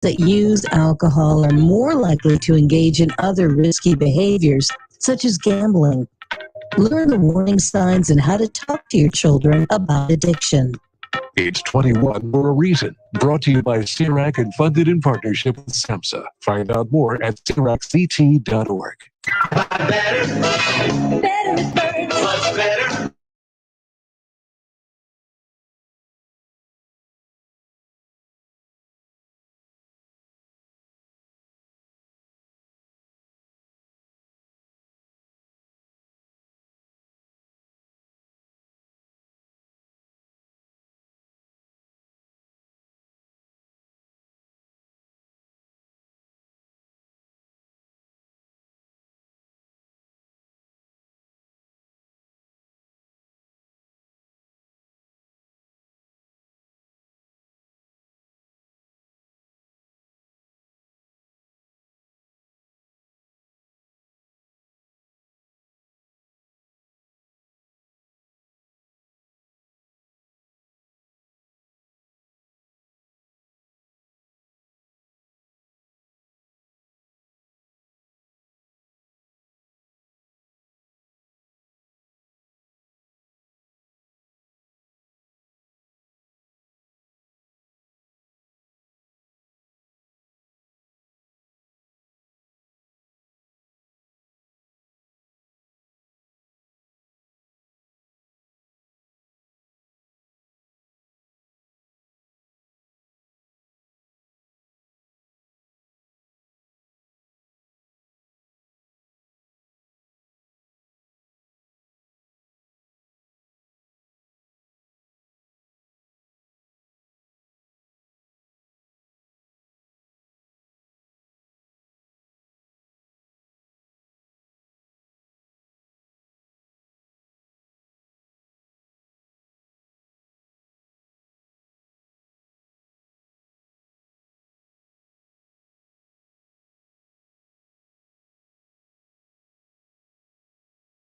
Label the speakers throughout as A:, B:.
A: that use alcohol are more likely to engage in other risky behaviors, such as gambling. Learn the warning signs and how to talk to your children about addiction.
B: It's 21 for a reason. Brought to you by CIRAC and funded in partnership with SAMHSA. Find out more at CIRACCT.org.
C: Better, much better.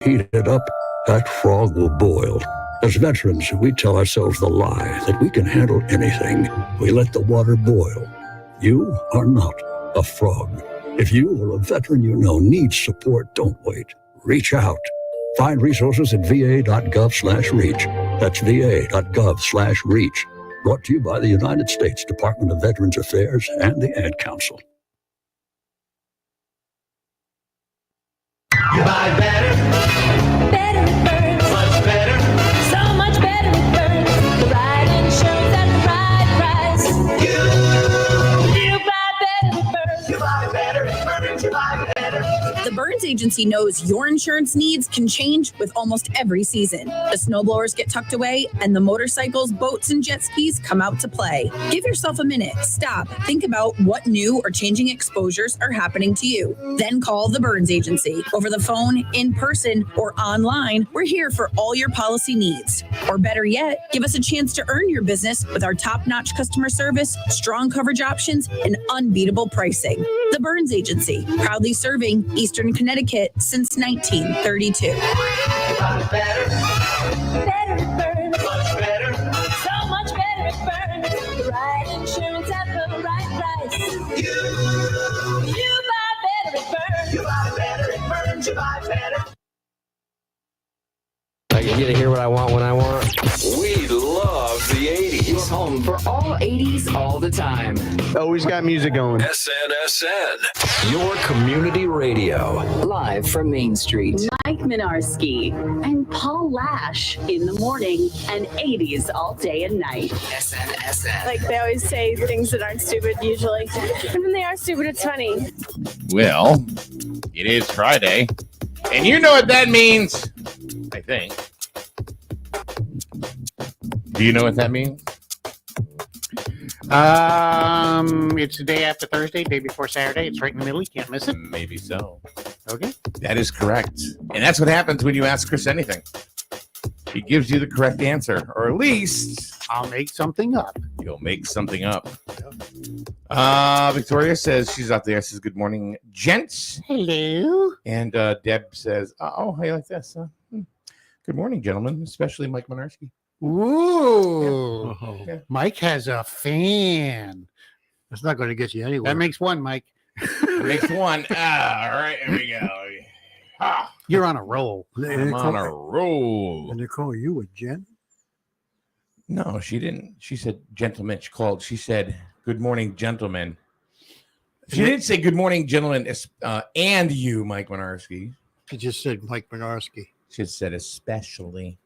D: Heat it up, that frog will boil. As veterans, we tell ourselves the lie that we can handle anything. We let the water boil. You are not a frog. If you or a veteran you know needs support, don't wait. Reach out. Find resources at va.gov/reach. That's va.gov/reach. Brought to you by the United States Department of Veterans Affairs and the Ad Council.
C: You buy better. Better it burns. Much better. So much better it burns. The right insurance at the right price. You buy better it burns. You buy better it burns. You buy better.
E: The Burns Agency knows your insurance needs can change with almost every season. The snowblowers get tucked away and the motorcycles, boats, and jet skis come out to play. Give yourself a minute. Stop. Think about what new or changing exposures are happening to you. Then call the Burns Agency. Over the phone, in person, or online, we're here for all your policy needs. Or better yet, give us a chance to earn your business with our top-notch customer service, strong coverage options, and unbeatable pricing. The Burns Agency, proudly serving Eastern Connecticut since 1932.
C: Better. Better it burns. Much better. So much better it burns. The right insurance at the right price. You buy better it burns. You buy better it burns. You buy better.
F: I can get to hear what I want when I want.
B: We love the 80s.
G: Your home for all 80s all the time.
H: Always got music going.
B: SNSN, your community radio.
G: Live from Main Street.
I: Mike Minarski and Paul Lash in the morning and 80s all day and night.
G: SNSN.
J: Like they always say things that aren't stupid usually. And when they are stupid, it's funny.
K: Well, it is Friday. And you know what that means, I think. Do you know what that means?
L: It's the day after Thursday, day before Saturday. It's right in the middle. You can't miss it.
K: Maybe so.
L: Okay.
K: That is correct. And that's what happens when you ask Chris anything. He gives you the correct answer, or at least
L: I'll make something up.
K: You'll make something up. Victoria says she's out there. Says good morning, gents.
L: Hello.
K: And Deb says, "Oh, how you like this? Good morning, gentlemen, especially Mike Minarski."
L: Ooh.
K: Yeah.
L: Mike has a fan.
H: It's not going to get you anywhere.
L: That makes one, Mike.
K: Makes one. All right, here we go.
L: You're on a roll.
K: I'm on a roll.
H: And they call you a gent?
K: No, she didn't. She said gentlemen. She said, good morning, gentlemen. She didn't say good morning, gentlemen, and you, Mike Minarski.
H: She just said Mike Minarski.
K: She said especially.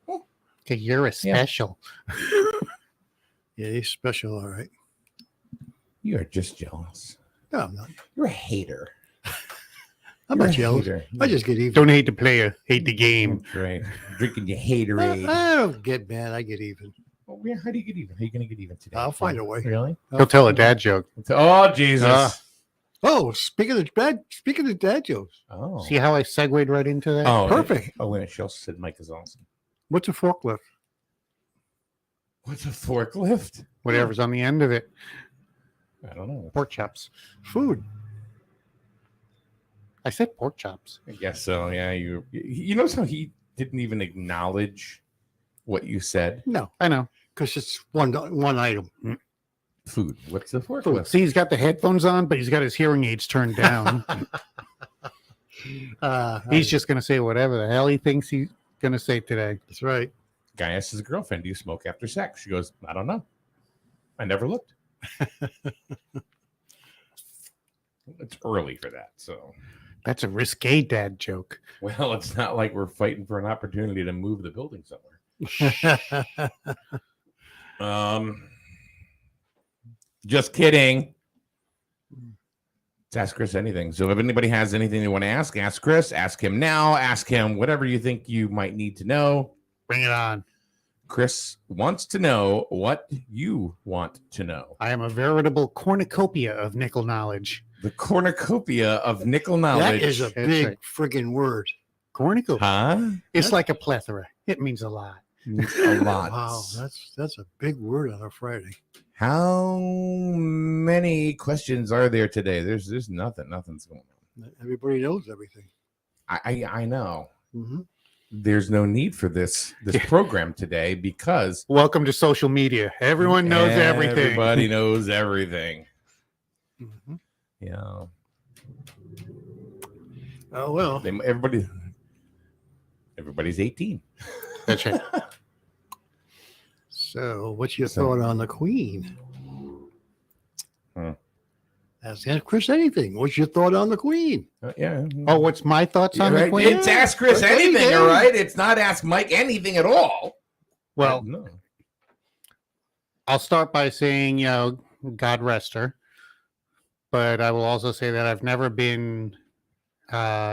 L: Okay, you're a special.
H: Yeah, he's special, all right.
K: You are just jealous.
H: No, I'm not.
K: You're a hater.
H: I'm not jealous. I just get even.
L: Don't hate the player, hate the game.
K: That's right. Drinking your haterade.
H: I don't get mad. I get even.
K: Oh, yeah. How do you get even? How are you going to get even today?
H: I'll find a way.
K: Really?
L: He'll tell a dad joke.
K: Oh, Jesus.
H: Speaking of dad jokes.
K: Oh.
L: See how I segued right into that?
K: Oh,
H: perfect.
K: Oh, wait a minute. She also said Mike is awesome.
H: What's a forklift?
K: What's a forklift?
L: Whatever's on the end of it.
K: I don't know.
L: Pork chops.
H: Food.
L: I said pork chops.
K: I guess so. Yeah. You notice how he didn't even acknowledge what you said?
H: No,
L: I know.
H: Because it's one item.
K: Food. What's the forklift?
L: See, he's got the headphones on, but he's got his hearing aids turned down. He's just going to say whatever the hell he thinks he's going to say today.
H: That's right.
K: Guy asks his girlfriend, do you smoke after sex? She goes, I don't know. I never looked. It's early for that, so.
L: That's a risque dad joke.
K: Well, it's not like we're fighting for an opportunity to move the building somewhere. Just kidding. Let's ask Chris anything. So if anybody has anything they want to ask Chris. Ask him now. Ask him whatever you think you might need to know.
L: Bring it on.
K: Chris wants to know what you want to know.
L: I am a veritable cornucopia of nickel knowledge.
K: The cornucopia of nickel knowledge.
H: That is a big friggin' word.
L: Cornucopia.
K: Huh?
L: It's like a plethora. It means a lot.
K: A lot.
H: Wow, that's a big word on a Friday.
K: How many questions are there today? There's nothing. Nothing's going on.
H: Everybody knows everything.
K: I know.
H: Mm-hmm.
K: There's no need for this program today because
L: welcome to social media. Everyone knows everything.
K: Everybody knows everything.
H: Mm-hmm.
K: Yeah.
H: Oh well.
K: Everybody's 18.
L: That's right.
H: So, what's your thought on the Queen? Ask Chris anything. What's your thought on the Queen?
K: Yeah.
L: Oh, what's my thoughts on the Queen?
K: It's ask Chris anything, all right? It's not ask Mike anything at all.
L: Well,
K: no.
L: I'll start by saying, God rest her. But I will also say that I've never been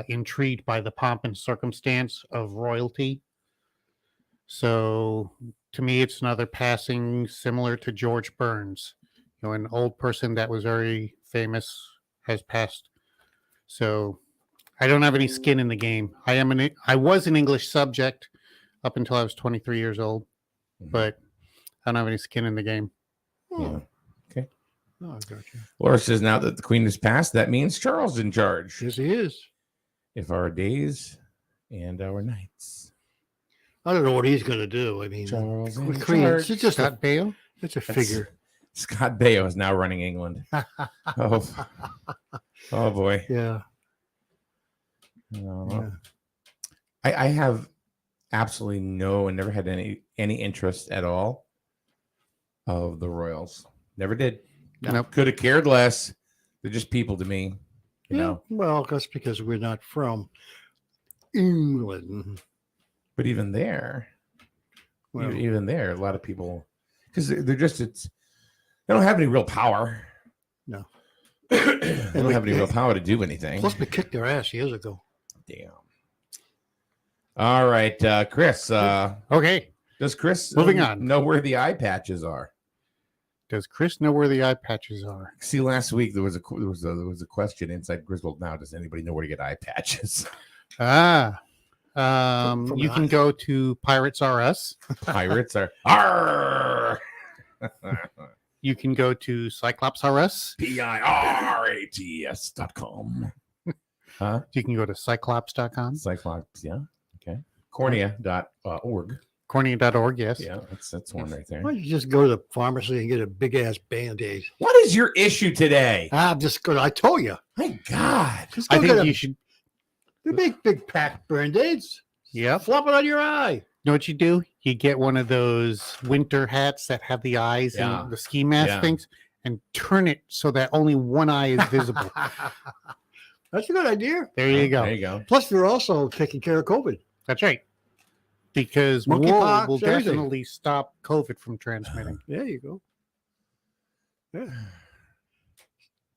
L: intrigued by the pomp and circumstance of royalty. So to me, it's another passing similar to George Burns. An old person that was very famous has passed. So I don't have any skin in the game. I was an English subject up until I was 23 years old, but I don't have any skin in the game.
K: Yeah. Okay.
H: Oh, I got you.
K: Laura says now that the Queen has passed, that means Charles is in charge.
H: Yes, he is.
K: If our days and our nights.
H: I don't know what he's going to do. I mean,
K: Charles
H: Queen, it's just
L: Scott Baio?
H: It's a figure.
K: Scott Baio is now running England. Oh boy.
H: Yeah.
K: I have absolutely no and never had any interest at all of the Royals. Never did.
L: Nope.
K: Could have cared less. They're just people to me. You know.
H: Well, that's because we're not from England.
K: But even there, a lot of people, because they're just they don't have any real power.
H: No.
K: They don't have any real power to do anything.
H: Plus, we kicked their ass years ago.
K: Damn. All right, Chris.
L: Okay.
K: Does Chris
L: moving on
K: know where the eye patches are?
L: Does Chris know where the eye patches are?
K: See, last week there was a question inside Griswold Now. Does anybody know where to get eye patches?
L: You can go to Pirates R Us.
K: Pirates are Arr!
L: You can go to Cyclops R Us.
K: PIRATS.com. Huh?
L: You can go to Cyclops.com.
K: Cyclops, yeah. Okay. Cornea.org.
L: Cornea.org, yes.
K: Yeah, that's one right there.
H: Why don't you just go to the pharmacy and get a big ass Band-Aid?
K: What is your issue today?
H: I'm just going. I told you.
K: My God.
H: Just go
L: I
H: get
L: think
H: a
L: you should.
H: big pack Band-Aids.
L: Yep.
H: Flop it on your eye.
L: You know what you do? You get one of those winter hats that have the eyes and the ski mask things, and turn it so that only one eye is visible.
H: That's a good idea.
L: There you go.
K: There you go.
H: Plus, you're also taking care of COVID.
L: That's right. Because
H: Monkeypox,
L: wool will
H: everything.
L: definitely stop COVID from transmitting.
H: There you go. Yeah.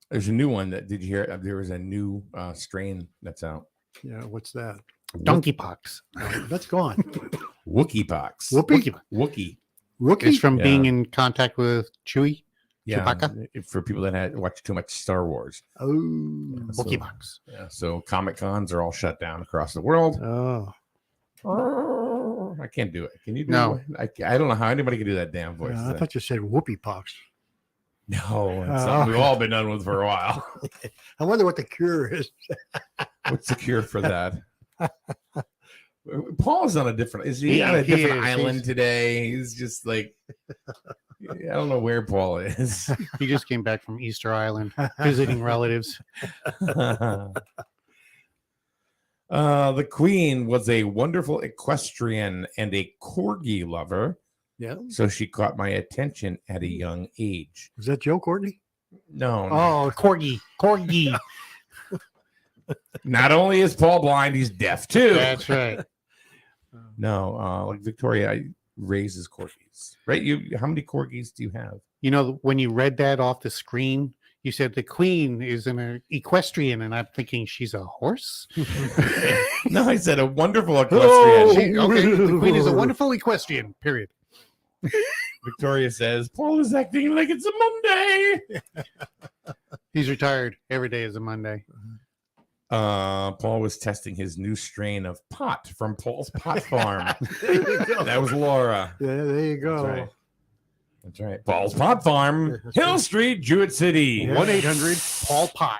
K: There's a new one that did you hear? There was a new strain that's out.
H: Yeah. What's that?
L: Donkeypox.
H: That's gone.
K: Wookie pox.
H: Wookie.
K: Wookie.
L: It's from
K: Yeah.
L: being in contact with Chewie.
K: Yeah,
L: Chewbacca?
K: for people that had watched too much Star Wars.
H: Oh,
L: Monkeypox.
K: Yeah, so Comic Cons are all shut down across the world.
H: Oh,
K: I can't do it. Can you do
L: No.
K: it? I don't know how anybody can do that damn voice.
H: I thought you said whoopee pox.
K: No, it's something we've all been done with for a while.
H: I wonder what the cure is.
K: What's the cure for that? Paul's on a different. Is he on a
L: He
K: different
L: is.
K: island today? He's just like, I don't know where Paul is.
L: He just came back from Easter Island visiting relatives.
K: The Queen was a wonderful equestrian and a corgi lover.
H: Yeah.
K: So she caught my attention at a young age.
H: Was that Joe Courtney?
K: No.
L: Oh, corgi.
K: Not only is Paul blind, he's deaf too.
L: That's right.
K: No, like Victoria raises corgis, right? How many corgis do you have?
L: You know, when you read that off the screen, you said the Queen is an equestrian, and I'm thinking she's a horse.
K: No, I said a wonderful equestrian.
L: Okay, the Queen is a wonderful equestrian. Period.
K: Victoria says Paul is acting like it's a Monday.
L: He's retired. Every day is a Monday.
K: Paul was testing his new strain of pot from Paul's Pot Farm.
H: There you go.
K: That was Laura.
H: Yeah, there you go.
K: That's right. That's right. Paul's Pot Farm, Hill Street, Jewett City.
H: Yeah.
L: 1-800-PAUL-POT.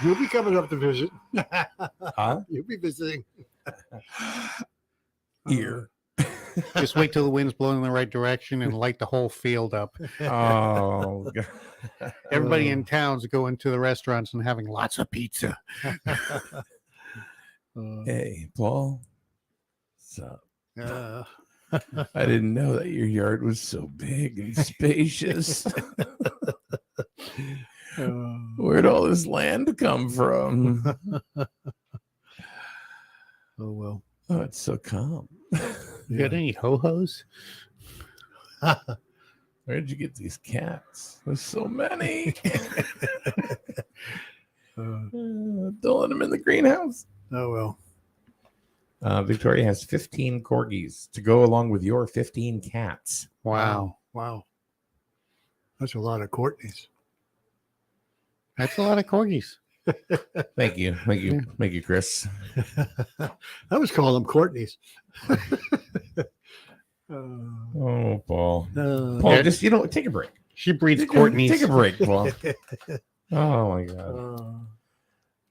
H: You'll be coming up to visit.
K: Huh?
H: You'll be visiting.
K: Here.
L: Just wait till the wind's blowing in the right direction and light the whole field up.
K: Oh, God.
L: Everybody in town's going to the restaurants and having lots of pizza.
K: Hey, Paul. What's up?
H: Uh,
K: I didn't know that your yard was so big and spacious. Where'd all this land come from?
H: Oh, well.
K: Oh, it's so calm.
L: You got any ho-hos?
K: Where'd you get these cats? There's so many. Don't let them in the greenhouse.
H: Oh, well.
K: Victoria has 15 corgis to go along with your 15 cats.
L: Wow.
H: Wow. That's a lot of Courtneys.
L: That's a lot of corgis.
K: Thank you. Thank you, Chris.
H: I was calling them Courtneys.
K: Oh, Paul.
H: Paul,
K: just, take a break.
L: She breeds Courtneys.
K: Take a break, Paul. Oh, my God.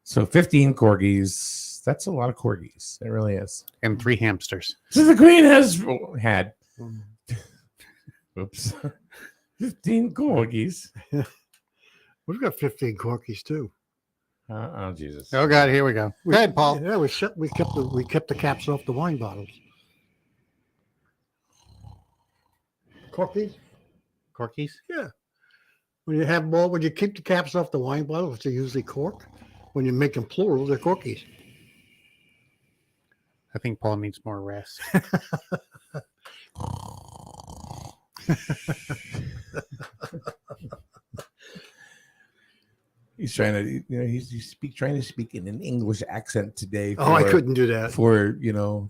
K: So 15 corgis. That's a lot of corgis. It really is.
L: And 3 hamsters.
K: So the Queen had. Oops. 15 corgis.
H: We've got 15 Corkies, too.
K: Oh, Jesus.
L: Oh, God, here we go. Go ahead, Paul.
H: Yeah, we kept the caps off the wine bottles. Corkies?
L: Corkies?
H: Yeah. When you keep the caps off the wine bottles, they're usually cork. When you make them plural, they're corkies.
L: I think Paul needs more rest.
K: He's trying to, trying to speak in an English accent today.
H: I couldn't do that.
K: For,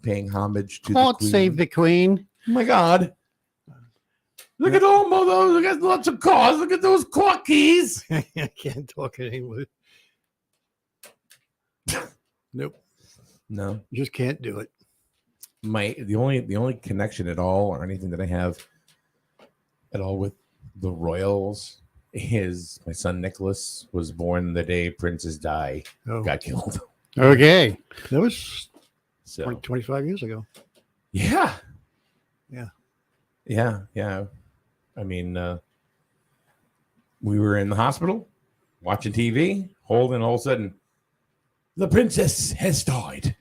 K: paying homage to
L: God
K: the Queen.
L: save the Queen.
K: Oh, my God. Look at all those. Look at lots of cars. Look at those corkies.
H: I can't talk in English. Nope.
K: No.
H: You just can't do it.
K: The only connection at all or anything that I have at all with the royals is my son Nicholas was born the day Princess Di got killed.
L: Okay.
H: That was
K: So
H: 25 years ago.
K: yeah. Yeah. I mean, we were in the hospital watching TV, holding, all of a sudden, the princess has died.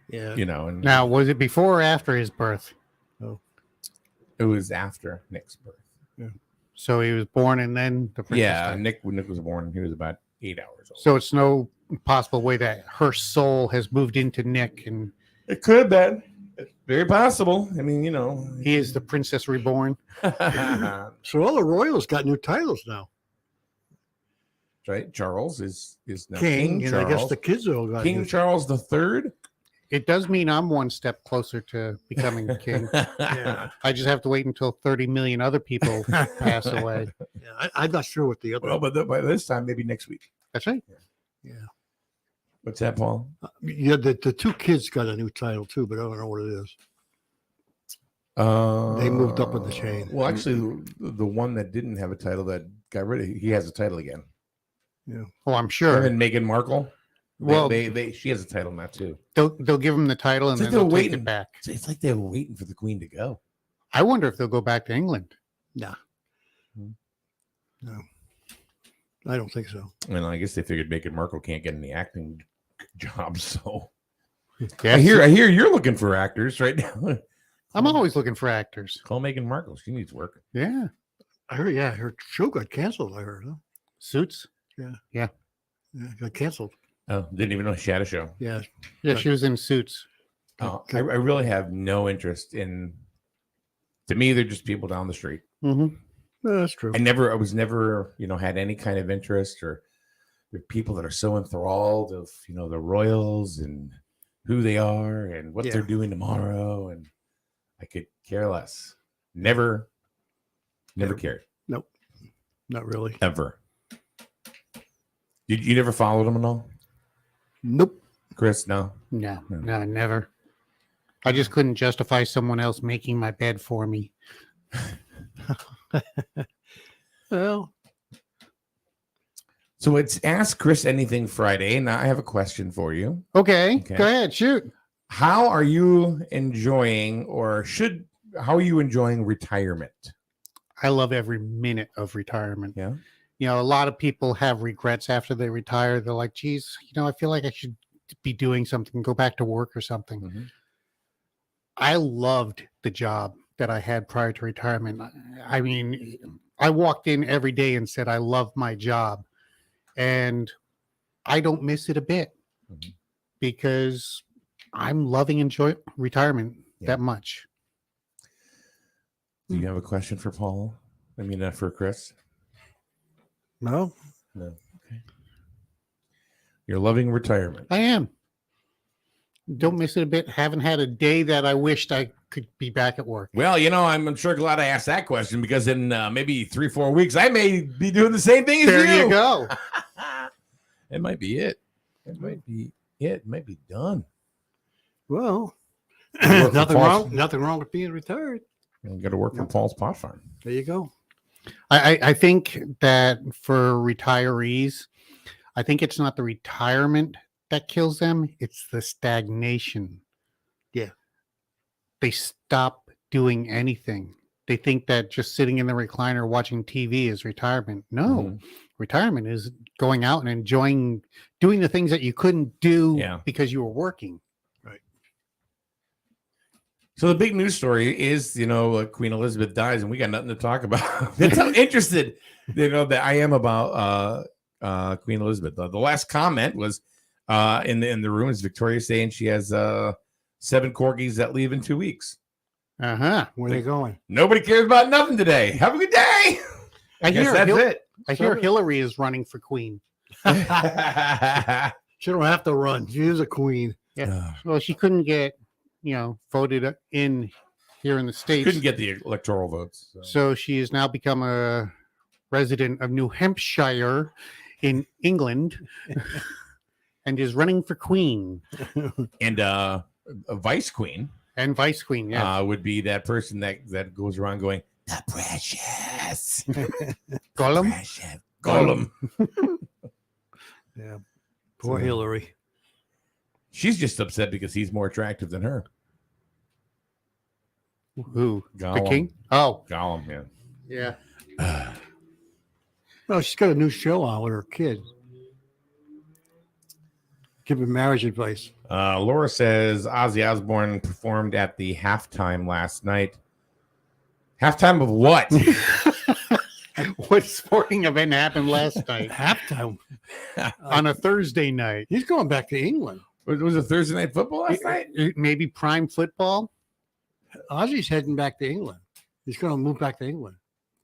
H: Yeah.
K: You know, and
L: Now, was it before or after his birth?
H: Oh.
K: it was after Nick's birth.
H: Yeah.
L: So he was born and then the princess
K: Yeah,
L: died.
K: Nick, when Nick was born, he was about 8 hours old.
L: So it's no possible way that her soul has moved into Nick and
K: It could have been. It's very possible. I mean, you know.
L: he is the princess reborn.
H: So all the royals got new titles now.
K: Right? Charles is now
H: King,
K: King
H: and
K: Charles.
H: I guess the kids all got
K: King
H: new.
K: Charles the Third.
L: It does mean I'm one step closer to becoming king.
H: Yeah.
L: I just have to wait until 30 million other people pass away.
H: Yeah, I'm not sure what the other.
K: Well, but by this time, maybe next week.
L: That's right.
H: Yeah.
K: What's that, Paul?
H: Yeah, the two kids got a new title too, but I don't know what it is. They moved up in the chain.
K: Well, actually, the one that didn't have a title that got rid of, he has a title again.
H: Yeah.
L: Oh, I'm sure.
K: And Meghan Markle.
L: Well,
K: she has a title now too.
L: They'll give him the title and
K: It's like
L: then they'll
K: they're
L: take
K: waiting.
L: it back.
K: It's like they were waiting for the Queen to go.
L: I wonder if they'll go back to England.
H: No. No. I don't think so.
K: And I guess they figured Meghan Markle can't get any acting jobs. So
L: Yeah,
K: I hear you're looking for actors right now.
L: I'm always looking for actors.
K: Call Meghan Markle. She needs work.
L: Yeah.
H: I heard. Yeah, her show got canceled. I heard. Huh?
L: Suits.
H: Yeah.
L: Yeah.
H: Yeah, it got canceled.
K: Oh, didn't even know she had a show.
H: Yeah.
L: Yeah, she was in Suits.
K: I really have no interest in. To me, they're just people down the street.
L: Mm-hmm.
H: No, that's true.
K: I was never, had any kind of interest, or there are people that are so enthralled of, the royals and who they are and what they're doing tomorrow, and I could care less. Never cared.
H: Nope, not really.
K: Ever. You never followed them at all?
H: Nope.
K: Chris, no.
L: No, never. I just couldn't justify someone else making my bed for me.
H: Well,
K: so it's Ask Chris Anything Friday, and I have a question for you.
L: Okay. Go ahead, shoot.
K: How are you enjoying, how are you enjoying retirement?
L: I love every minute of retirement.
K: Yeah.
L: A lot of people have regrets after they retire. They're like, geez, I feel like I should be doing something, go back to work or something.
K: Mm-hmm.
L: I loved the job that I had prior to retirement. I mean, I walked in every day and said, I love my job. And I don't miss it a bit because I'm loving retirement that much.
K: Do you have a question for Paul? For Chris?
H: no.
K: No. Okay. You're loving retirement.
L: I am. Don't miss it a bit. Haven't had a day that I wished I could be back at work.
K: Well, I'm sure glad I asked that question, because in maybe 3-4 weeks, I may be doing the same thing as you.
L: There you go.
K: It might be it. It might be it. It might be done.
H: Well,
K: Work for
H: nothing
K: Paul's-
H: wrong. Nothing wrong with being retired.
K: You got to work for Paul's Pot Farm.
H: There you go.
L: I think that for retirees, I think it's not the retirement that kills them. It's the stagnation.
H: Yeah.
L: They stop doing anything. They think that just sitting in the recliner watching TV is retirement. No, retirement is going out and enjoying doing the things that you couldn't do because you were working.
H: Right.
K: So the big news story is, Queen Elizabeth dies, and we got nothing to talk about. That's how interested, that I am about Queen Elizabeth. The last comment was in the room is Victoria saying she has 7 corgis that leave in 2 weeks.
L: Uh-huh.
H: Where are they going?
K: Nobody cares about nothing today. Have a good day.
L: I
K: guess
L: hear
K: that's it.
L: I hear Hillary is running for queen.
H: She don't have to run. She is a queen.
L: Yeah. Well, she couldn't get, voted in here in the States.
K: Couldn't get the electoral votes.
L: So she has now become a resident of New Hampshire in England and is running for queen.
K: And a vice queen.
L: And vice queen, yeah.
K: Would be that person that goes around going, the precious.
L: Gollum?
K: Precious. Gollum.
H: Yeah. Poor Hillary.
K: She's just upset because he's more attractive than her.
L: Who?
K: Gollum.
L: The king? Oh,
K: Gollum, yeah.
L: yeah.
H: Well, she's got a new show on with her kid. Giving marriage advice.
K: Laura says Ozzy Osbourne performed at the halftime last night. Halftime of what?
L: What sporting event happened last night?
H: Halftime.
L: On a Thursday night.
H: He's going back to England.
K: Was it Thursday night football last night?
L: Maybe prime football?
H: Ozzy's heading back to England. He's going to move back to England.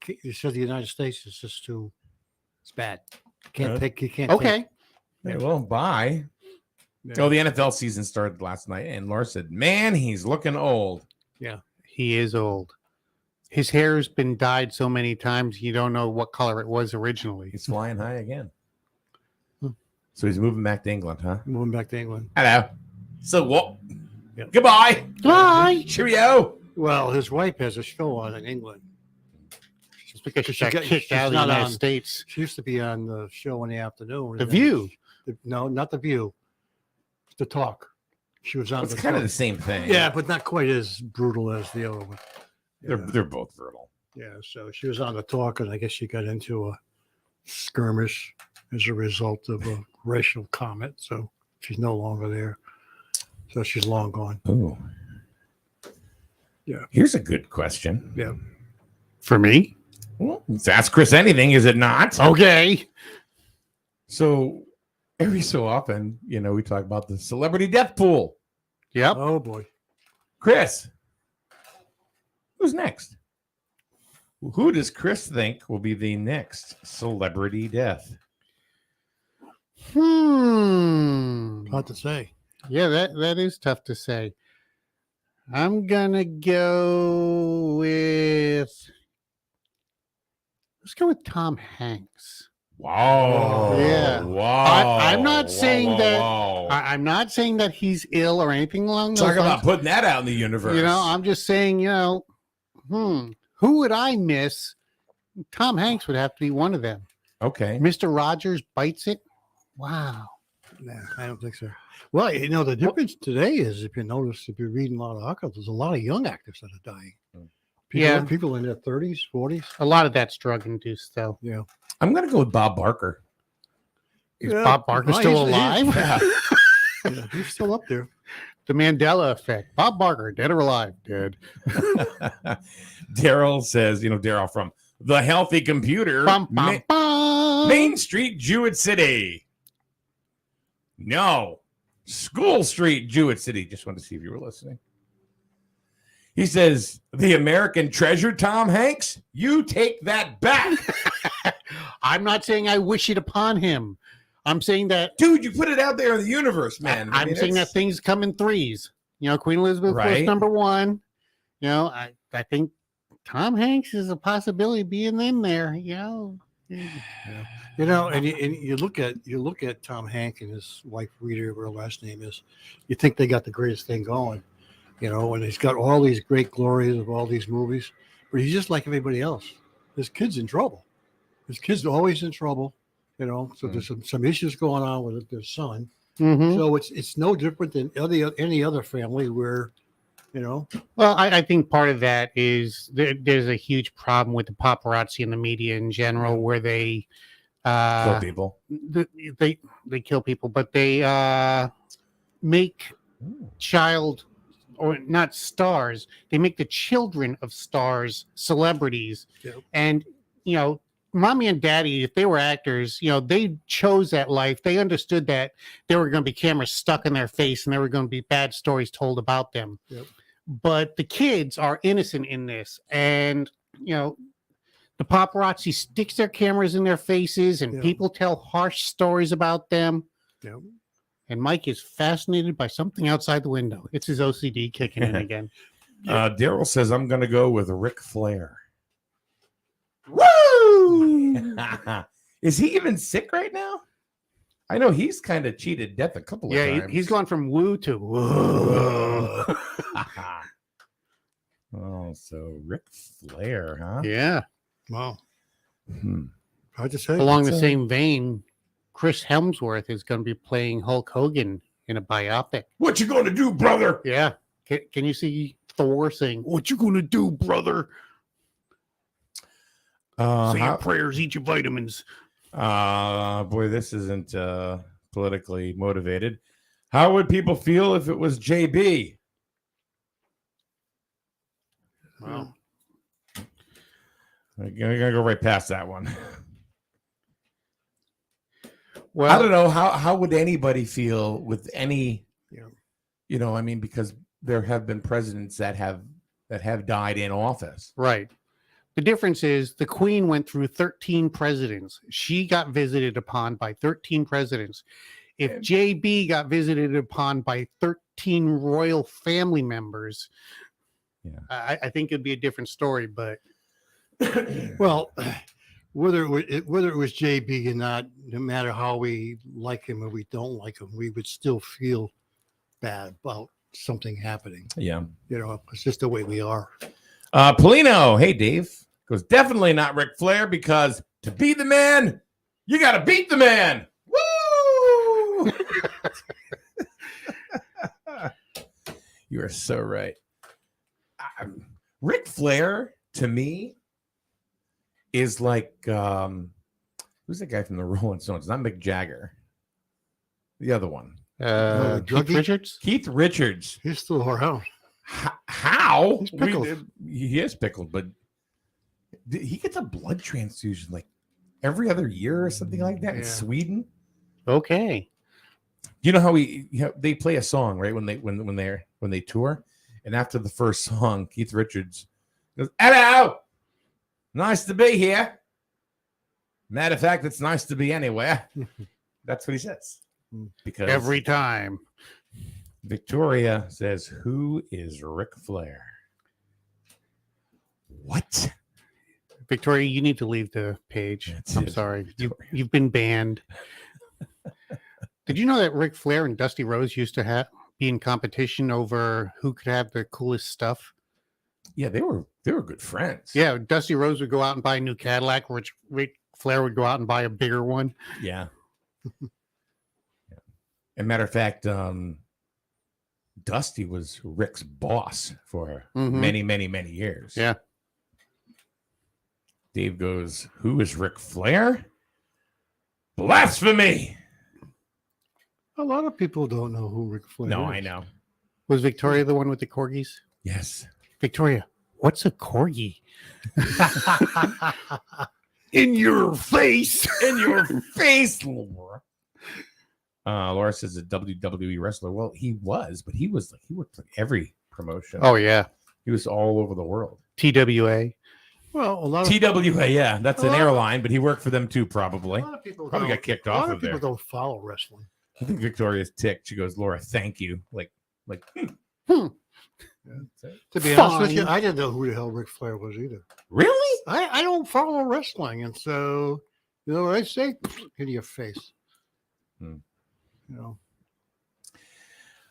H: He said the United States is just too. It's bad. Can't take. You can't.
L: Okay.
K: Yeah, well, bye.
H: Yeah.
K: Oh, the NFL season started last night, and Laura said, "Man, he's looking old."
H: Yeah,
L: he is old. His hair's been dyed so many times you don't know what color it was originally.
K: He's flying high again. So he's moving back to England, huh?
H: Moving back to England.
K: Hello. So what?
H: Yep.
K: Goodbye.
L: Bye.
K: Cheerio.
H: Well, his wife has a show on in England.
L: Just because she got kicked out of the United States.
H: She used to be on the show in the afternoon.
L: The View.
H: No, not The View. The Talk. She was on.
K: It's kind of the same thing.
H: Yeah, but not quite as brutal as the other one.
K: They're both brutal.
H: Yeah, so she was on The Talk, and I guess she got into a skirmish as a result of a racial comment. So she's no longer there. So she's long gone.
K: Ooh.
H: Yeah.
K: Here's a good question.
H: Yeah.
L: For me?
K: Well, let's ask Chris anything, is it not?
L: Okay.
K: So every so often, we talk about the celebrity death pool.
L: Yep.
H: Oh, boy.
K: Chris, who's next? Who does Chris think will be the next celebrity death?
H: Hard to say.
L: Yeah, that is tough to say. I'm gonna go with. Let's go with Tom Hanks.
K: Wow.
L: Yeah.
K: Wow.
L: I'm not saying that.
K: Wow.
L: I'm not saying that he's ill or anything along those
K: Talk
L: lines.
K: about putting that out in the universe.
L: I'm just saying. Who would I miss? Tom Hanks would have to be one of them.
K: Okay.
L: Mr. Rogers bites it. Wow.
H: Nah, I don't think so. Well, the difference today is if you're reading a lot of articles, there's a lot of young actors that are dying. People in their 30s, 40s.
L: A lot of that's drug induced, though.
H: Yeah.
K: I'm going to go with Bob Barker.
L: Is Bob Barker still alive?
H: Yeah, he's still up there.
L: The Mandela effect. Bob Barker, dead or alive? Dead.
K: Daryl says, Daryl from The Healthy Computer, Main Street, Jewett City. No, School Street, Jewett City. Just wanted to see if you were listening. He says, the American treasure, Tom Hanks, you take that back.
L: I'm not saying I wish it upon him. I'm saying that...
K: Dude, you put it out there in the universe, man.
L: I'm saying that things come in threes. Queen Elizabeth was number one. I think Tom Hanks is a possibility of being in there, And
H: you look at Tom Hanks and his wife Rita, whatever her last name is. You think they got the greatest thing going, and he's got all these great glories of all these movies, but he's just like everybody else. His kid's in trouble. His kid's always in trouble, So there's some issues going on with their son.
L: Mm-hmm.
H: So it's no different than any other family where,
L: Well, I think part of that is there's a huge problem with the paparazzi and the media in general, where they
K: kill people.
L: They kill people, but they make child or not stars. They make the children of stars celebrities, and mommy and daddy, if they were actors, they chose that life. They understood that there were going to be cameras stuck in their face and there were going to be bad stories told about them.
H: Yep.
L: But the kids are innocent in this. And, the paparazzi sticks their cameras in their faces and people tell harsh stories about them.
H: Yep.
L: And Mike is fascinated by something outside the window. It's his OCD kicking in again.
K: Daryl says, I'm going to go with Ric Flair.
L: Woo!
K: Is he even sick right now? I know he's kind of cheated death a couple of times.
L: Yeah, he's gone from woo to woo.
K: Oh, so Ric Flair, huh?
L: Yeah.
H: Wow. Hard to say.
L: Along the same vein, Chris Hemsworth is going to be playing Hulk Hogan in a biopic.
K: What you going to do, brother?
L: Yeah. Can you see Thor saying, "What you gonna do, brother?" Say your prayers, eat your vitamins.
K: Boy, this isn't politically motivated. How would people feel if it was JB?
L: Wow.
K: I'm gonna go right past that one.
L: Well,
K: I don't know how would anybody feel with any, I mean, because there have been presidents that have died in office.
L: Right. The difference is the Queen went through 13 presidents. She got visited upon by 13 presidents. If JB got visited upon by 13 royal family members, I think it'd be a different story. But
H: well, whether it was JB or not, no matter how we like him or we don't like him, we would still feel bad about something happening.
K: Yeah.
H: It's just the way we are.
K: Polino, hey Dave, goes definitely not Ric Flair, because to be the man, you got to beat the man. Woo! You are so right. Ric Flair to me is like who's the guy from the Rolling Stones? Not Mick Jagger. The other one.
L: Keith Richards.
K: Keith Richards.
H: He's still around.
K: How?
H: He's pickled.
K: He is pickled, but he gets a blood transfusion like every other year or something like that in Sweden.
L: Okay.
K: You know how they play a song, right, when they tour, and after the first song, Keith Richards goes, "Hello, nice to be here. Matter of fact, it's nice to be anywhere." That's what he says. Because
L: every time.
K: Victoria says, "Who is Ric Flair?" What?
L: Victoria, you need to leave the page. I'm sorry. You've been banned. Did you know that Ric Flair and Dusty Rhodes used to be in competition over who could have the coolest stuff?
K: Yeah, they were good friends.
L: Yeah, Dusty Rhodes would go out and buy a new Cadillac, which Ric Flair would go out and buy a bigger one.
K: Yeah. As a matter of fact, Dusty was Rick's boss for many, many, many years.
L: Yeah.
K: Dave goes, "Who is Ric Flair?" Blasphemy.
H: A lot of people don't know who Ric Flair is.
K: No, I know.
L: Was Victoria the one with the corgis?
K: Yes.
L: Victoria, what's a corgi? In your face.
K: In your face, Laura. Laura says a WWE wrestler. Well, he was, but he worked like every promotion.
L: Oh, yeah.
K: He was all over the world.
L: TWA.
H: Well, a lot of
K: TWA, yeah. That's an airline, but he worked for them too, probably.
H: A lot of people
K: probably got kicked off of there.
H: A lot of people don't follow wrestling.
K: I think Victoria's ticked. She goes, "Laura, thank you." Like.
H: To be honest with you, I didn't know who the hell Ric Flair was either.
K: Really?
H: I don't follow wrestling, and so you know what I say? In your face.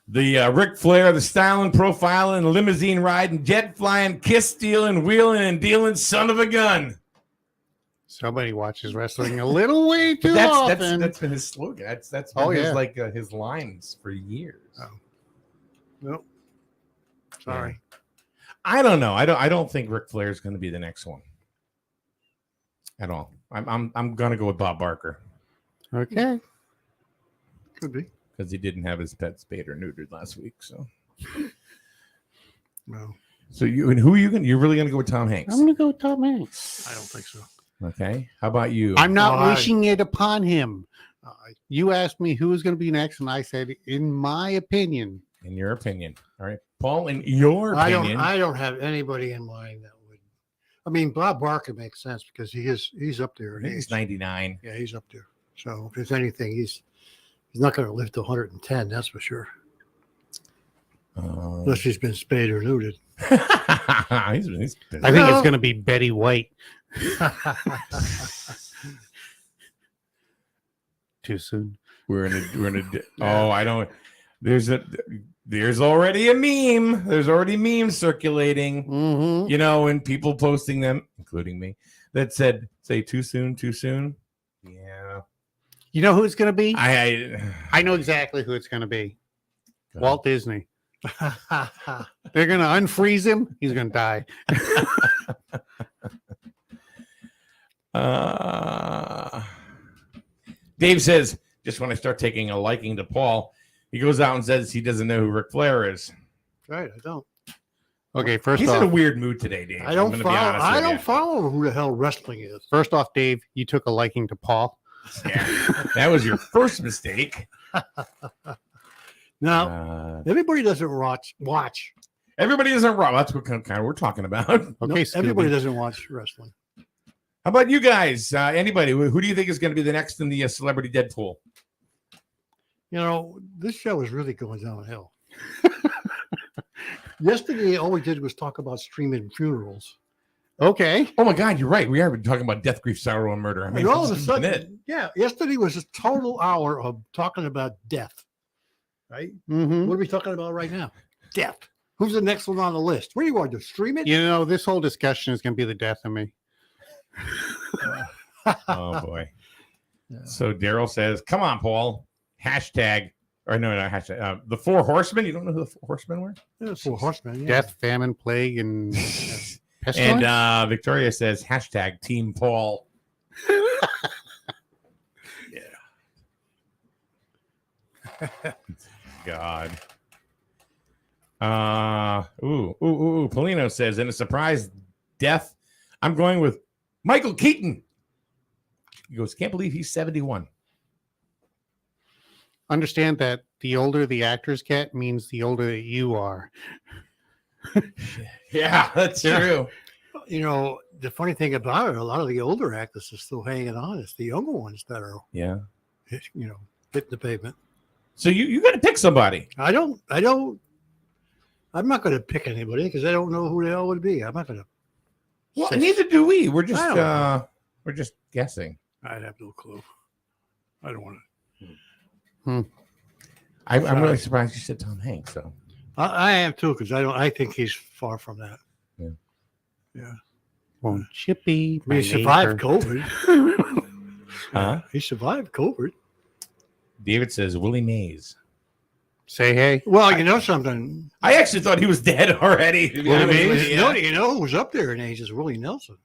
K: The Ric Flair, the styling, profiling, limousine riding, jet flying, kiss stealing, wheeling, and dealing son of a gun.
L: Somebody watches wrestling a little way too often.
K: That's been his slogan. That's been his lines for years.
H: Oh. Nope. Sorry.
K: Yeah. I don't know. I don't think Ric Flair is going to be the next one at all. I'm going to go with Bob Barker.
L: Okay.
H: Could be.
K: Because he didn't have his pet spayed or neutered last week. So.
H: No.
K: So who are you going? You're really going to go with Tom Hanks?
L: I'm going to go with Tom Hanks.
H: I don't think so.
K: Okay. How about you?
L: I'm not wishing it upon him. You asked me who was going to be next, and I said, in my opinion.
K: In your opinion. All right. Paul, in your opinion.
H: I don't have anybody in mind that would. I mean, Bob Barker makes sense because he's up there.
K: He's 99.
H: Yeah, he's up there. So if there's anything, he's not going to live to 110. That's for sure. Unless he's been spayed or neutered.
L: I think it's going to be Betty White. Too soon.
K: We're in a. Oh, I don't. There's already a meme. There's already memes circulating.
L: Mm-hmm.
K: You know, and people posting them, including me, that say too soon, too soon. Yeah.
L: You know who it's going to be?
K: I
L: know exactly who it's going to be. Walt Disney. They're going to unfreeze him. He's going to die.
K: Dave says, just when I start taking a liking to Paul, he goes out and says he doesn't know who Ric Flair is.
H: Right, I don't.
L: Okay, first
K: He's
L: off,
K: in a weird mood today, Dave.
H: I don't follow. I don't follow who the hell wrestling is.
L: First off, Dave, you took a liking to Paul.
K: Yeah, that was your first mistake.
H: Now, everybody doesn't watch.
K: Everybody doesn't watch. That's what kind of we're talking about.
L: Okay,
H: No, everybody doesn't watch wrestling.
K: How about you guys? Anybody? Who do you think is going to be the next in the Celebrity Deadpool?
H: You know, this show is really going downhill. Yesterday, all we did was talk about streaming funerals.
L: Okay.
K: Oh my God, you're right. We are talking about death, grief, sorrow, and murder. I mean,
H: And all of a
K: this has been
H: sudden, yeah, yesterday was a total hour of talking about death. Right?
L: Mm-hmm.
H: What are we talking about right now? Death. Who's the next one on the list? What do you want to do? Stream it?
L: You know, this whole discussion is going to be the death of me.
K: Oh boy. So Daryl says, "Come on, Paul." Hashtag, or no, not hashtag. The Four Horsemen. You don't know who the Four Horsemen were?
H: Yeah, Four Horsemen. Yeah.
L: Death, famine, plague, and pestilence.
K: And Victoria says, hashtag Team Paul. Yeah. God. Polino says, in a surprise death, I'm going with Michael Keaton. He goes, can't believe he's 71.
L: Understand that the older the actors get means the older that you are.
K: Yeah, that's true.
H: You know, the funny thing about it, a lot of the older actors are still hanging on. It's the younger ones that are,
K: Yeah.
H: you know, hitting the pavement.
K: So you got to pick somebody.
H: I'm not going to pick anybody because I don't know who the hell it would be. I'm not going to.
K: Well, neither do we. We're just guessing.
H: I'd have no clue. I don't want to.
K: I'm really surprised you said Tom Hanks. So
H: I am too because I think he's far from that.
K: Yeah.
H: Yeah.
L: Won't you be?
H: He survived COVID.
K: Huh?
H: He survived COVID.
K: David says Willie Mays.
L: Say hey.
H: Well, you know something.
K: I actually thought he was dead already.
H: Willie Mays. You know who's up there in age is Willie Nelson.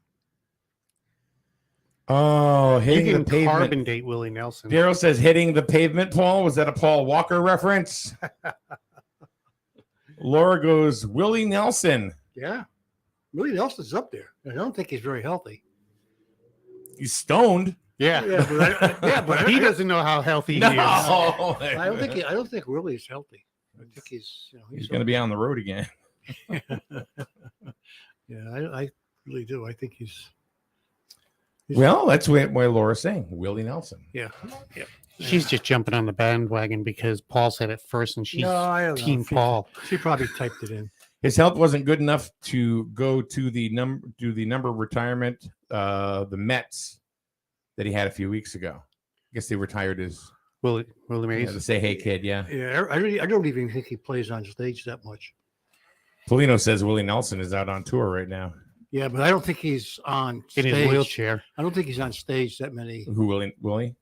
K: Oh, hitting
L: You
K: the
L: can
K: pavement.
L: carbon date Willie Nelson.
K: Daryl says hitting the pavement, Paul. Was that a Paul Walker reference? Laura goes, Willie Nelson.
H: Yeah. Willie Nelson's up there. I don't think he's very healthy.
K: He's stoned.
L: Yeah.
H: But
L: he doesn't know how healthy he is.
H: I don't think Willie's healthy. I think he's
K: going to be on the road again.
H: Yeah, I really do. I think he's
K: well, that's what Laura's saying. Willie Nelson.
H: Yeah.
L: She's just jumping on the bandwagon because Paul said it first, and she's Team Paul.
H: She probably typed it in.
K: His health wasn't good enough to go to the number retirement, the Mets that he had a few weeks ago. I guess they retired his
L: Willie Mays.
K: to say, "Hey, kid." Yeah.
H: Yeah, I don't even think he plays on stage that much.
K: Polino says Willie Nelson is out on tour right now.
H: Yeah, but I don't think he's on
L: in
H: stage.
L: his wheelchair.
H: I don't think he's on stage that many.
K: Who, Willie?
H: Really?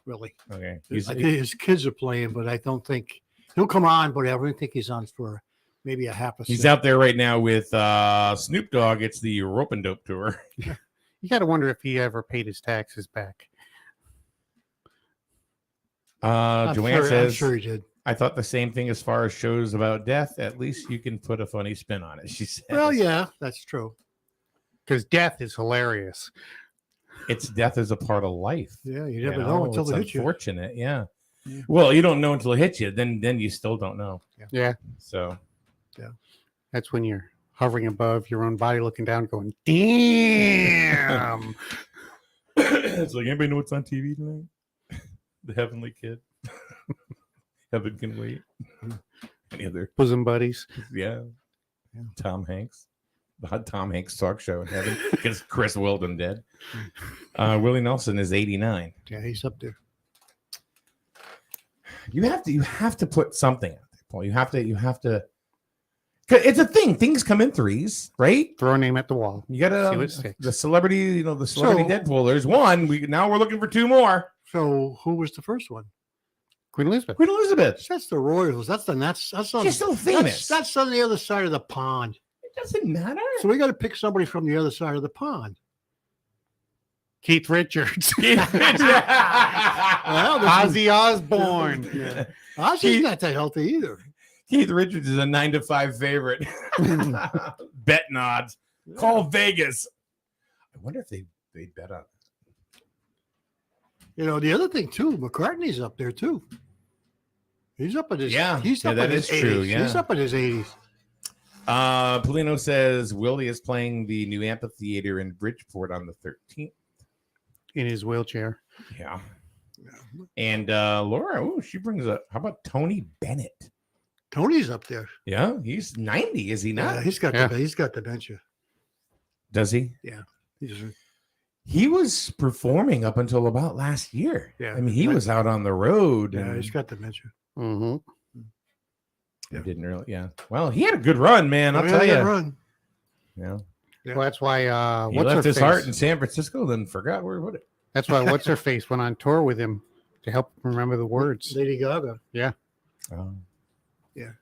K: Okay.
H: I think his kids are playing, but I don't think he'll come on. But I don't think he's on for maybe a half a.
K: He's
H: set.
K: out there right now with Snoop Dogg. It's the Rope and Dope tour.
L: You got to wonder if he ever paid his taxes back.
K: Joanne says,
H: I'm sure he did.
K: I thought the same thing as far as shows about death. At least you can put a funny spin on it, she says.
H: Well, yeah, that's true.
L: Because death is hilarious.
K: It's death is a part of life.
H: Yeah, you never know until
K: it's
H: it hits you.
K: unfortunate, yeah. Well, you don't know until it hits you. Then you still don't know.
L: Yeah.
K: So,
H: yeah,
L: that's when you're hovering above your own body, looking down, going, "Damn!"
K: It's like, anybody know what's on TV tonight? The Heavenly Kid. Heaven Can Wait. Any other
L: bosom buddies?
K: Yeah. Tom Hanks. The Tom Hanks talk show in heaven because Chris Weldon dead. Willie Nelson is 89.
H: Yeah, he's up there.
K: You have to put something out there, Paul. You have to. It's a thing. Things come in threes, right?
L: Throw a name at the wall.
K: You got to the celebrity. The celebrity
H: So-
K: Deadpool. There's one. We're looking for two more.
H: So who was the first one?
L: Queen Elizabeth.
K: Queen Elizabeth.
H: That's the royals. That's on.
K: She's so famous.
H: That's on the other side of the pond.
K: It doesn't matter.
H: So we got to pick somebody from the other side of the pond.
L: Keith Richards.
H: Well,
L: Ozzy Osbourne.
H: Yeah. Ozzy's not that healthy either.
K: Keith Richards is a 9-5 favorite. Betting odds. Call Vegas. I wonder if they bet on it.
H: You know, the other thing too, McCartney's up there too. He's up at his He's up
K: that
H: at his
K: is true.
H: 80s.
K: Yeah.
H: He's up at his 80s.
K: Polino says Willie is playing the new amphitheater in Bridgeport on the 13th.
L: In his wheelchair.
K: Yeah. And Laura, she brings up, how about Tony Bennett?
H: Tony's up there.
K: Yeah, he's 90, is he not?
H: Yeah, he's got dementia.
K: Does he?
H: Yeah.
K: He was performing up until about last year.
H: Yeah.
K: I mean, he was out on the road.
H: Yeah,
K: and
H: he's got dementia.
L: Mm-hmm.
K: He didn't really. Yeah. Well, he had a good run, man. I'll tell you.
H: Run.
K: Yeah.
L: Well, that's why
K: he left his heart in San Francisco, then forgot where he put it.
L: That's why what's her face went on tour with him to help him remember the words.
H: Lady Gaga.
L: Yeah.
K: Oh.
H: Yeah.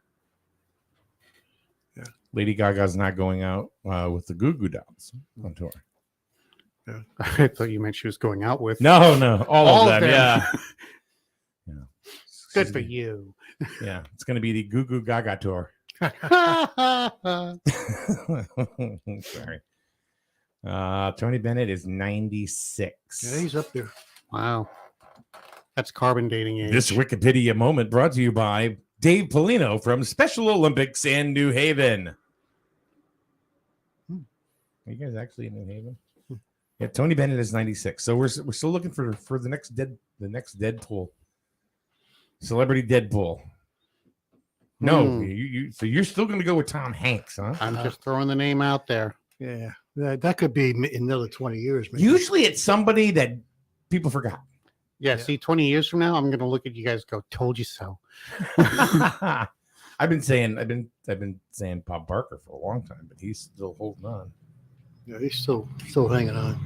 H: Yeah.
K: Lady Gaga's not going out with the Goo Goo Dolls on tour.
H: Yeah.
L: I thought you meant she was going out with.
K: No, all of them. Yeah. Yeah.
L: Good for you.
K: Yeah, it's going to be the Goo Goo Gaga tour. Sorry. Tony Bennett is 96.
H: Yeah, he's up there.
L: Wow. That's carbon dating age.
K: This Wikipedia moment brought to you by Dave Polino from Special Olympics in New Haven. Are you guys actually in New Haven? Yeah, Tony Bennett is 96. So we're still looking for the next Deadpool. Celebrity Deadpool. No, so you're still going to go with Tom Hanks, huh?
L: I'm just throwing the name out there.
H: Yeah, that could be another 20 years. Maybe.
K: Usually it's somebody that people forgot.
L: Yeah, see, 20 years from now, I'm going to look at you guys and go, told you so.
K: I've been saying Bob Barker for a long time, but he's still holding on.
H: Yeah, he's still hanging on.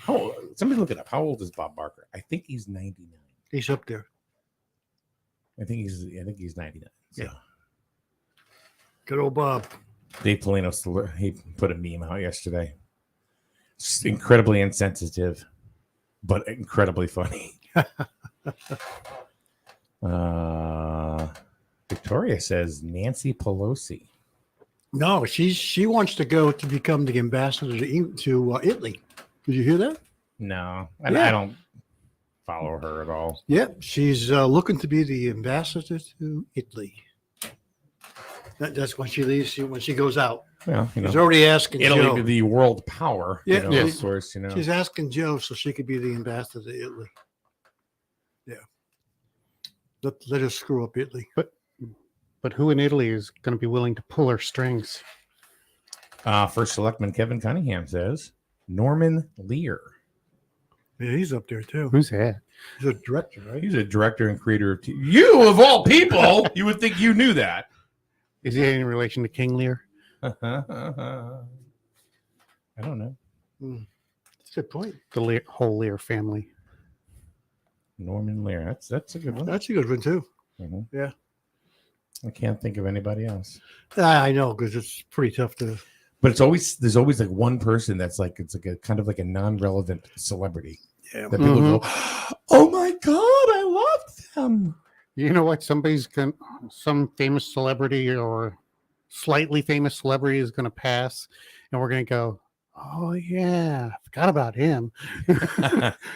K: How old, somebody look it up. How old is Bob Barker? I think he's 99.
H: He's up there.
K: I think he's 99. So.
H: Yeah. Good old Bob.
K: Dave Polino, he put a meme out yesterday. It's incredibly insensitive, but incredibly funny. Victoria says Nancy Pelosi.
H: No, she wants to go to become the ambassador to Italy. Did you hear that?
K: No, I don't follow her at all.
H: Yep, she's looking to be the ambassador to Italy. That's when she leaves. When she goes out.
K: Well,
H: she's already asking
K: Italy
H: Joe.
K: Be the world power.
H: Yeah,
K: of course.
H: She's asking Joe so she could be the ambassador to Italy. Yeah. Let us screw up Italy.
L: But who in Italy is going to be willing to pull her strings?
K: First Selectman Kevin Cunningham says Norman Lear.
H: Yeah, he's up there too.
L: Who's that?
H: He's a director, right?
K: He's a director and creator of TV. You, of all people, you would think you knew that.
L: Is he in relation to King Lear?
K: I don't know.
H: That's a good point.
L: The whole Lear family.
K: Norman Lear. That's a good one.
H: That's a good one too.
K: Mm-hmm.
H: Yeah.
K: I can't think of anybody else.
H: I know because it's pretty tough to.
K: But there's always like one person that's like it's like a kind of like a non-relevant celebrity
H: Yeah.
K: that people go, oh my god, I love them.
L: You know what? Some famous celebrity or slightly famous celebrity is going to pass, and we're going to go, oh yeah, I forgot about him.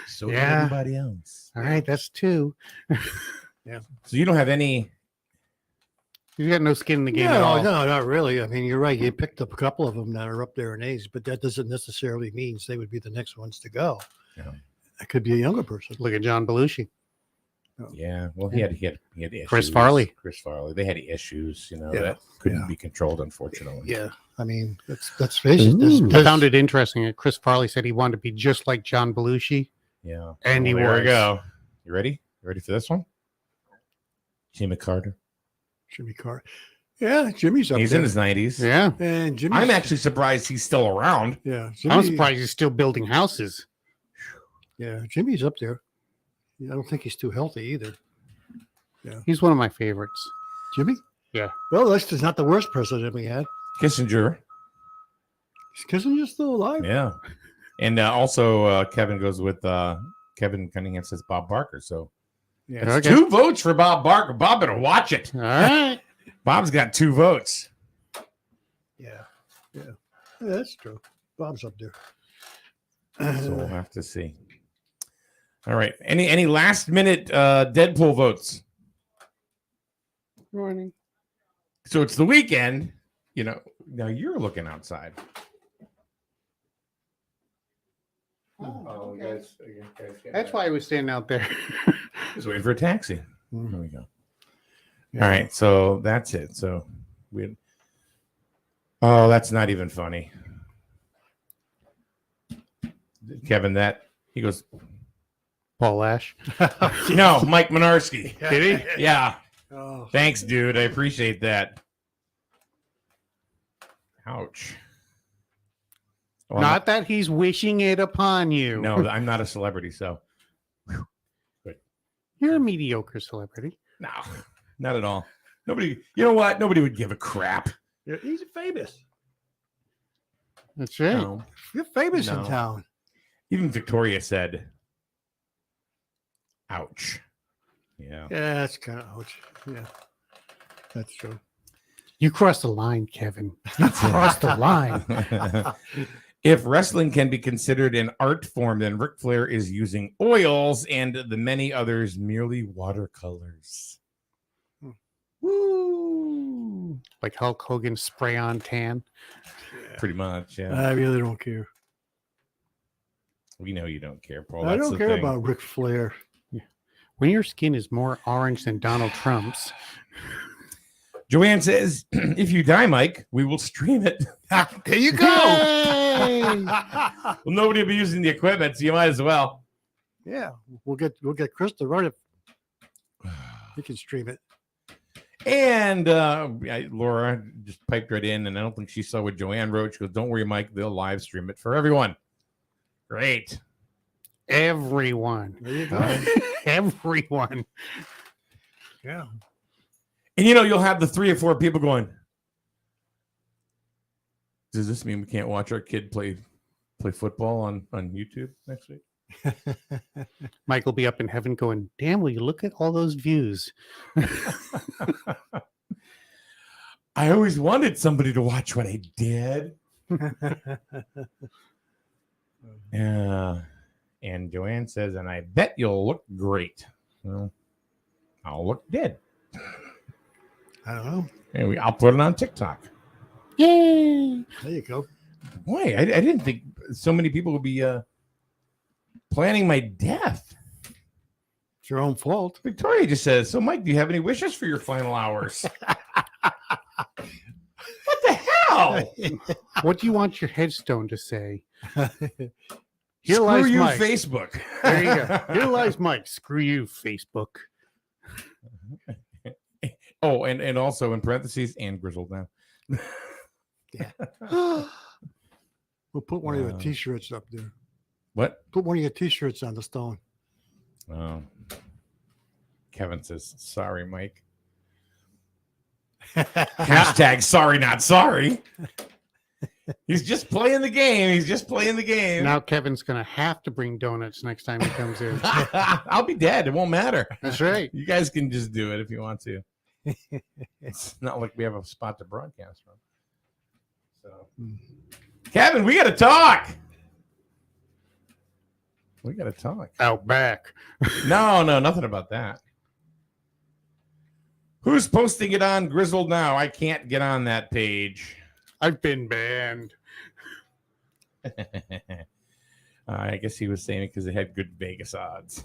K: So did everybody else.
L: All right, that's two.
H: Yeah.
K: So you don't have any.
L: You got no skin in the game at all.
H: No, not really. I mean, you're right. You picked up a couple of them that are up there in age, but that doesn't necessarily mean they would be the next ones to go.
K: Yeah.
H: It could be a younger person.
L: Look at John Belushi.
K: Yeah, well, he had issues.
L: Chris Farley.
K: They had issues, that couldn't be controlled, unfortunately.
H: Yeah, I mean, let's face it.
L: I found it interesting that Chris Farley said he wanted to be just like John Belushi.
K: Yeah,
L: and he was.
K: There we go. You ready? You ready for this one? Jimmy Carter.
H: Jimmy Carter. Yeah, Jimmy's up
K: He's
H: there.
K: in his 90s.
L: Yeah,
H: and Jimmy's,
K: I'm actually surprised he's still around.
H: Yeah,
L: I'm surprised he's still building houses.
H: Yeah, Jimmy's up there. I don't think he's too healthy either. Yeah.
L: He's one of my favorites.
H: Jimmy?
L: Yeah.
H: Well, that's not the worst president we had.
K: Kissinger.
H: Is Kissinger still alive?
K: Yeah. And also Kevin goes with Kevin Cunningham says Bob Barker. So
H: Yeah.
K: it's 2 votes for Bob Barker. Bob better watch it.
L: All right.
K: Bob's got 2 votes.
H: Yeah. Yeah. That's true. Bob's up there.
K: So we'll have to see. All right. Any last minute Deadpool votes?
L: Morning.
K: So it's the weekend. You know, now you're looking outside. Oh, guys.
L: That's why I was standing out there.
K: Just waiting for a taxi. There we go. All right. So that's it. So we. Oh, that's not even funny. Kevin, he goes.
L: Paul Lash.
K: No, Mike Minarski.
L: Did he?
K: Yeah.
H: Oh.
K: Thanks, dude. I appreciate that. Ouch. Well,
L: Not that he's wishing it upon you.
K: No, I'm not a celebrity, so. Good.
L: You're a mediocre celebrity.
K: No, not at all. Nobody, you know what? Nobody would give a crap.
H: Yeah, he's famous.
L: That's right.
K: No.
H: You're famous
K: No.
H: in town.
K: Even Victoria said, ouch. Yeah.
H: Yeah, that's kind of ouch. Yeah, that's true.
L: You crossed the line, Kevin. You crossed the line.
K: If wrestling can be considered an art form, then Ric Flair is using oils and the many others merely watercolors.
L: Woo! Like Hulk Hogan's spray on tan.
K: Pretty much, yeah.
H: I really don't care.
K: We know you don't care, Paul.
H: I
K: That's
H: don't
K: the
H: care
K: thing.
H: about Ric Flair.
L: When your skin is more orange than Donald Trump's.
K: Joanne says, if you die, Mike, we will stream it.
H: There you go.
K: Well, nobody will be using the equipment, so you might as well.
H: Yeah, we'll get Chris to run it. He can stream it.
K: And Laura just piped right in, and I don't think she saw what Joanne wrote. She goes, don't worry, Mike, they'll live stream it for everyone. Great.
L: Everyone.
H: There you go.
L: Everyone.
H: Yeah.
K: And you'll have the 3 or 4 people going, does this mean we can't watch our kid play football on YouTube next week?
L: Mike will be up in heaven going, damn, will you look at all those views?
K: I always wanted somebody to watch what I did. Yeah. And Joanne says, and I bet you'll look great. Well, I'll look dead.
H: I don't know.
K: Anyway, I'll put it on TikTok.
L: Yay!
H: There you go.
K: Boy, I didn't think so many people would be planning my death.
H: It's your own fault.
K: Victoria just says, so Mike, do you have any wishes for your final hours? What the hell?
L: What do you want your headstone to say?
K: Here
L: Screw
K: lies
L: you,
K: Mike.
L: Facebook. There you go. Here lies Mike. Screw you, Facebook.
K: Oh, and also in parentheses, and grizzled now.
H: We'll put one of your T-shirts up there.
K: What?
H: Put one of your T-shirts on the stone.
K: Oh. Kevin says, sorry, Mike. Hashtag sorry, not sorry. He's just playing the game. He's just playing the game.
L: Now Kevin's going to have to bring donuts next time he comes in.
K: I'll be dead. It won't matter.
L: That's right.
K: You guys can just do it if you want to. It's not like we have a spot to broadcast from. So, Kevin, we got to talk. We got to talk.
L: Out back.
K: No, nothing about that. Who's posting it on Grizzled now? I can't get on that page.
L: I've been banned.
K: I guess he was saying it because it had good Vegas odds.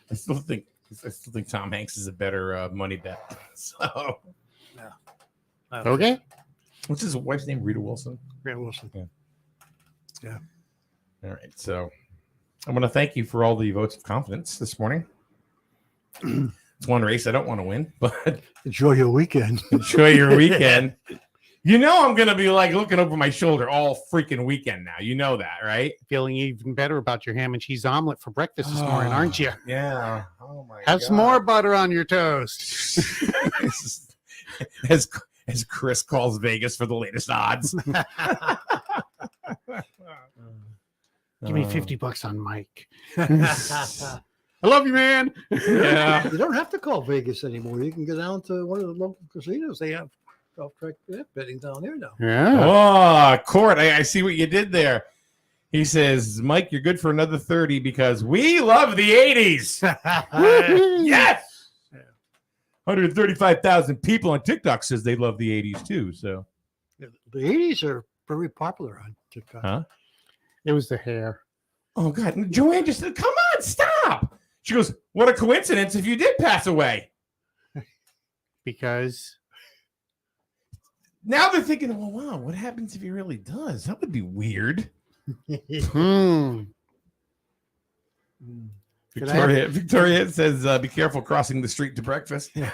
K: I still think Tom Hanks is a better money bet. So,
H: yeah.
L: Okay.
K: What's his wife's name? Rita Wilson.
H: Rita Wilson. Yeah.
K: All right. So, I want to thank you for all the votes of confidence this morning. It's one race I don't want to win, but
H: enjoy your weekend.
K: Enjoy your weekend. You know I'm gonna be like looking over my shoulder all freaking weekend now. You know that, right?
L: Feeling even better about your ham and cheese omelet for breakfast this morning, aren't you?
K: Yeah. Oh my
L: Have
K: God.
L: some more butter on your toast.
K: as Chris calls Vegas for the latest odds.
L: Give me $50 on Mike. I love you, man.
K: Yeah.
H: You don't have to call Vegas anymore. You can go down to one of the local casinos. They have off-track betting down there now.
L: Yeah.
K: Oh, Court, I see what you did there. He says, Mike, you're good for another 30 because we love the 80s. Yes. 135,000 people on TikTok says they love the 80s too. So
H: The 80s are very popular on TikTok.
K: Huh?
L: It was the hair.
K: Oh, God. Joanne just said, come on, stop. She goes, what a coincidence if you did pass away.
L: Because
K: now they're thinking, well, wow, what happens if he really does? That would be weird. Victoria says, be careful crossing the street to breakfast.
H: Can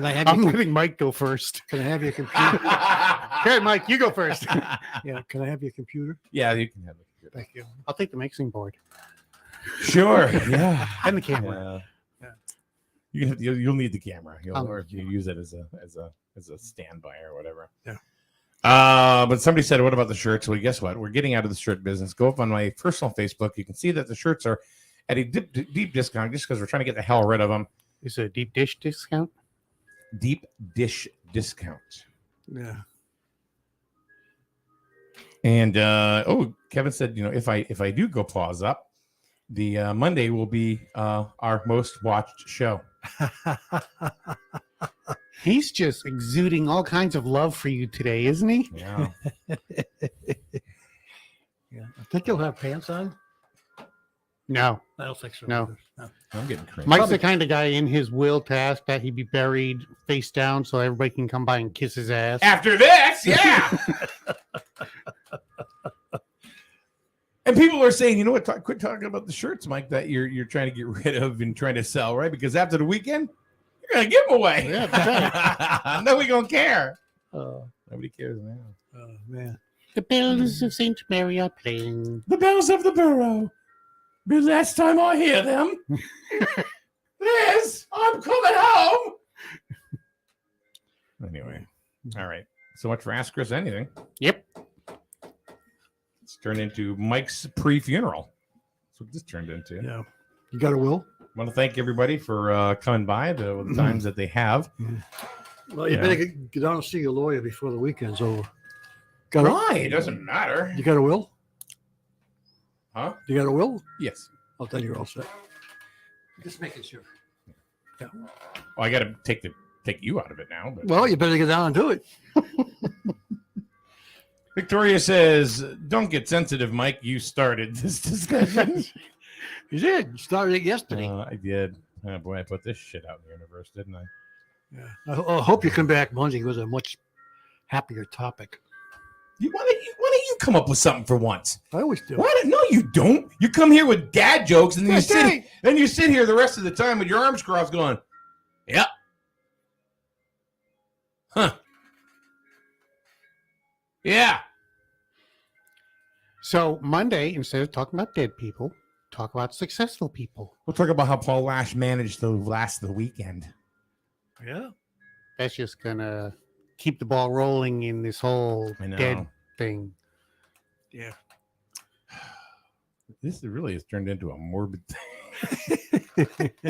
H: I have
L: I'm letting Mike go first.
H: Can I have your computer?
L: Okay, Mike, you go first.
H: Yeah. Can I have your computer?
K: Yeah, you can have it.
H: Thank you.
L: I'll take the mixing board.
K: Sure. Yeah.
L: And the camera.
K: You'll need the camera. Or you use it as a standby or whatever.
H: Yeah.
K: But somebody said, what about the shirts? Well, guess what? We're getting out of the shirt business. Go up on my personal Facebook. You can see that the shirts are at a deep discount just because we're trying to get the hell rid of them.
L: Is it a deep dish discount?
K: Deep dish discount.
H: Yeah.
K: And Kevin said, if I do go paws up, the Monday will be our most watched show.
L: He's just exuding all kinds of love for you today, isn't he?
K: Yeah.
H: Yeah. I think you'll have pants on.
L: No.
H: I don't think so.
L: No.
K: I'm getting crazy.
L: Mike's the kind of guy in his will to ask that he be buried face down so everybody can come by and kiss his ass.
K: After this, yeah. And people are saying, you know what? Quit talking about the shirts, Mike, that you're trying to get rid of and trying to sell, right? Because after the weekend, you're gonna give them away.
L: Yeah, that's right.
K: Nobody gonna care. Nobody cares now.
H: Oh man.
L: The bells of St. Mary are playing.
K: The bells of the borough. The last time I hear them, Liz, I'm coming home. Anyway, all right. So much for Ask Chris Anything.
L: Yep.
K: It's turned into Mike's pre-funeral. That's what this turned into.
H: Yeah. You got a will?
K: I want to thank everybody for coming by the times that they have.
H: Well, you better get down and see your lawyer before the weekend's over.
K: Why? It doesn't matter.
H: You got a will?
K: Huh?
H: You got a will?
K: Yes.
H: Oh, then you're all set. Just making sure. Yeah.
K: Well, I got to take you out of it now. But.
H: Well, you better get down and do it.
K: Victoria says, don't get sensitive, Mike. You started this discussion.
H: You did. You started it yesterday.
K: I did. Oh, boy, I put this shit out in the universe, didn't I?
H: Yeah. I hope you come back Monday with a much happier topic.
K: Why don't you come up with something for once?
H: I always do.
K: No, you don't. You come here with dad jokes, and then you sit here the rest of the time with your arms crossed going, yep. Huh. Yeah.
L: So Monday, instead of talking about dead people, talk about successful people.
K: We'll talk about how Paul Lash managed to last the weekend.
H: Yeah.
L: That's just going to keep the ball rolling in this whole dead thing.
H: Yeah.
K: This really has turned into a morbid thing.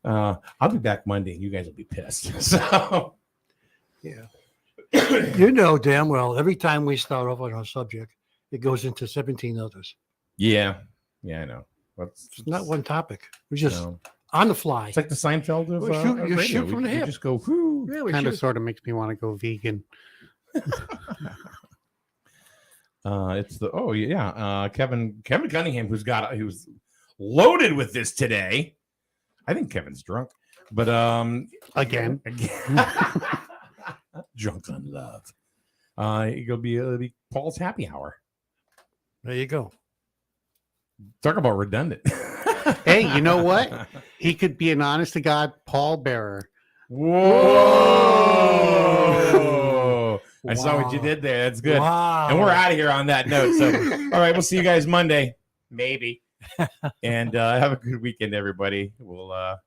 K: I'll be back Monday. You guys will be pissed. So,
H: yeah. You know damn well, every time we start off on our subject, it goes into 17 others.
K: Yeah. Yeah, I know.
H: It's not one topic. We just on the fly.
K: It's like the Seinfeld of
H: you shoot from the hip.
K: You just go, whoo.
H: Yeah,
L: Kind of sort of makes me want to go vegan.
K: It's the Kevin Cunningham who's loaded with this today. I think Kevin's drunk, but
L: again.
K: Drunk on love. It'll be Paul's happy hour.
H: There you go.
K: Talk about redundant.
L: Hey, you know what? He could be an honest to God pallbearer.
K: Whoa! I saw what you did there. That's good.
M: Wow.
K: And we're out of here on that note. So, all right, we'll see you guys Monday, maybe. And have a good weekend, everybody. We'll